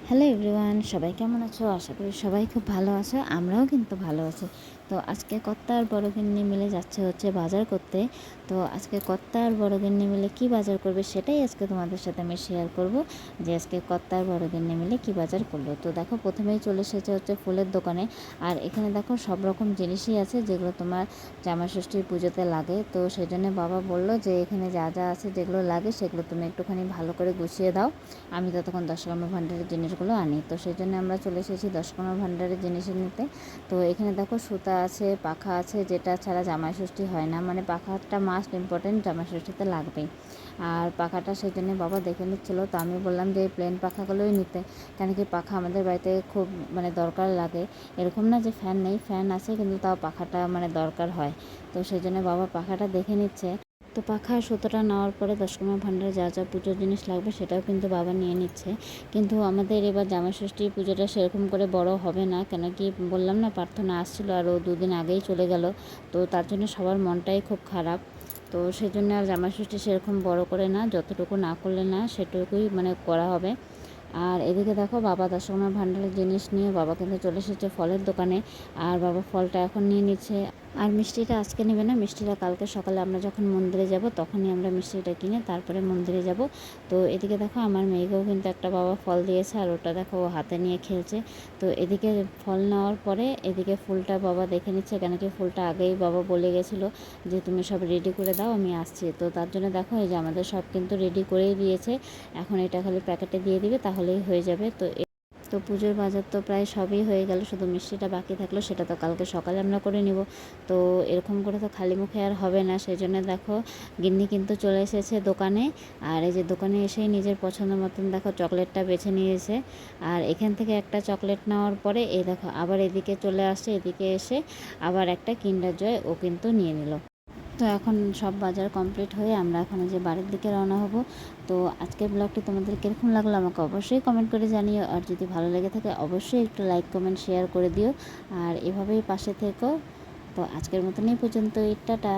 Hello everyone, সবাই কেমন আছো? আশা করি সবাই খুব ভালো আছো। আমরাও কিন্তু ভালো আছি। তো আজকে কর্তা আর বড় গিন্নি মিলে যাচ্ছে বাজার করতে। তো আজকে কর্তা আর বড় গিন্নি মিলে কী বাজার করবে সেটাই আজকে তোমাদের সাথে আমি শেয়ার করব, যে আজকে কর্তা আর বড় গিন্নি মিলে কী বাজার করলো। তো দেখো, প্রথমেই চলে এসেছে ফুলের দোকানে। আর এখানে দেখো সব রকম জিনিসই আছে যেগুলো তোমার জামাই ষষ্ঠীর পুজোতে লাগে। তো সেই জন্য বাবা বলল যে এখানে যা যা আছে যেগুলো লাগে সেগুলো তুমি একটুখানি ভালো করে গুছিয়ে দাও, আমি ততক্ষণ দশকর্মা ভাণ্ডারের জিনিসগুলো আনি। তো সেই জন্য আমরা চলে এসেছি দশকর্মা ভাণ্ডারের জিনিস নিতে। তো এখানে দেখো সুতা আছে, পাখা আছে, যেটা ছাড়া জামাই ষষ্ঠী হয় না, মানে পাখাটা মাস্ট ইম্পর্টেন্ট, জামাই ষষ্ঠীতে লাগবেই। আর পাখাটা সেই জন্য বাবা দেখে নিচ্ছিলো। তো আমি বললাম যে এই প্লেন পাখাগুলোই নিতে, কেন কি পাখা আমাদের বাড়িতে খুব দরকার লাগে। এরকম না যে ফ্যান নেই, ফ্যান আছে, কিন্তু তাও পাখাটা দরকার হয়। তো সেই জন্য বাবা পাখাটা দেখে নিচ্ছে। তো পাখা সুতোটা নেওয়ার পরে দশকর্মা ভাণ্ডারে যা যা পুজোর জিনিস লাগবে সেটাও কিন্তু বাবা নিয়ে নিচ্ছে। কিন্তু আমাদের এবার জামাই ষষ্ঠীর পুজোটা সেরকম করে বড় হবে না, কেন কি বললাম না, প্রার্থনা আসছিলো আর ও দুদিন আগেই চলে গেল। তো তার জন্য সবার মনটাই খুব খারাপ। তো সেই জন্য আর জামাই ষষ্ঠী সেরকম বড় করে না, যতটুকু না করলে না সেটুকুই করা হবে। আর এদিকে দেখো, বাবা দশকর্মা ভাণ্ডারের জিনিস নিয়ে বাবা কিন্তু চলে এসেছে ফলের দোকানে। আর বাবা ফলটা এখন নিয়ে নিচ্ছে। আর মিষ্টিটা আজকে নেবে না, মিষ্টিটা কালকে সকালে আমরা যখন মন্দিরে যাব তখনই আমরা মিষ্টিটা কিনে তারপরে মন্দিরে যাব। তো এদিকে দেখো, আমার মেয়েকেও কিন্তু একটা বাবা ফল দিয়েছে, আর ওটা দেখো ও হাতে নিয়ে খেলছে। তো এদিকে ফল নেওয়ার পরে এদিকে ফুলটা বাবা দেখে নিচ্ছে, কেন কি ফুলটা আগেই বাবা বলে গেছিলো যে তুমি সব রেডি করে দাও, আমি আসছি। তো তার জন্য দেখো, এই যে আমাদের সব কিন্তু রেডি করেই দিয়েছে। এখন এটা খালি প্যাকেটে দিয়ে দিবে, তাহলেই হয়ে যাবে। তো পুজোর বাজার তো প্রায় সবই হয়ে গেল, শুধু মিষ্টিটা বাকি থাকলো, সেটা তো কালকে সকালে আমরা করে নিব। তো এরকম করে তো খালি মুখে আর হবে না, সেই জন্য দেখো গিন্নি কিন্তু চলে এসেছে দোকানে। আর এই যে দোকানে এসেই নিজের পছন্দ মতন দেখো চকলেটটা বেছে নিয়েছে। আর এখান থেকে একটা চকলেট নেওয়ার পরে এই দেখো আবার এদিকে চলে আসছে, এদিকে এসে আবার একটা কিন্ডার জয় ও কিন্তু নিয়ে নিল। তো এখন সব বাজার কমপ্লিট হয়ে আমরা এখন যে বাড়ির দিকে রওনা হব। তো আজকের ব্লগটি তোমাদের কীরকম লাগলো আমাকে অবশ্যই কমেন্ট করে জানিও, আর যদি ভালো লেগে থাকে অবশ্যই একটু লাইক কমেন্ট শেয়ার করে দিও, আর এভাবেই পাশে থেকো। তো আজকের মতন এই পর্যন্তই, টাটা।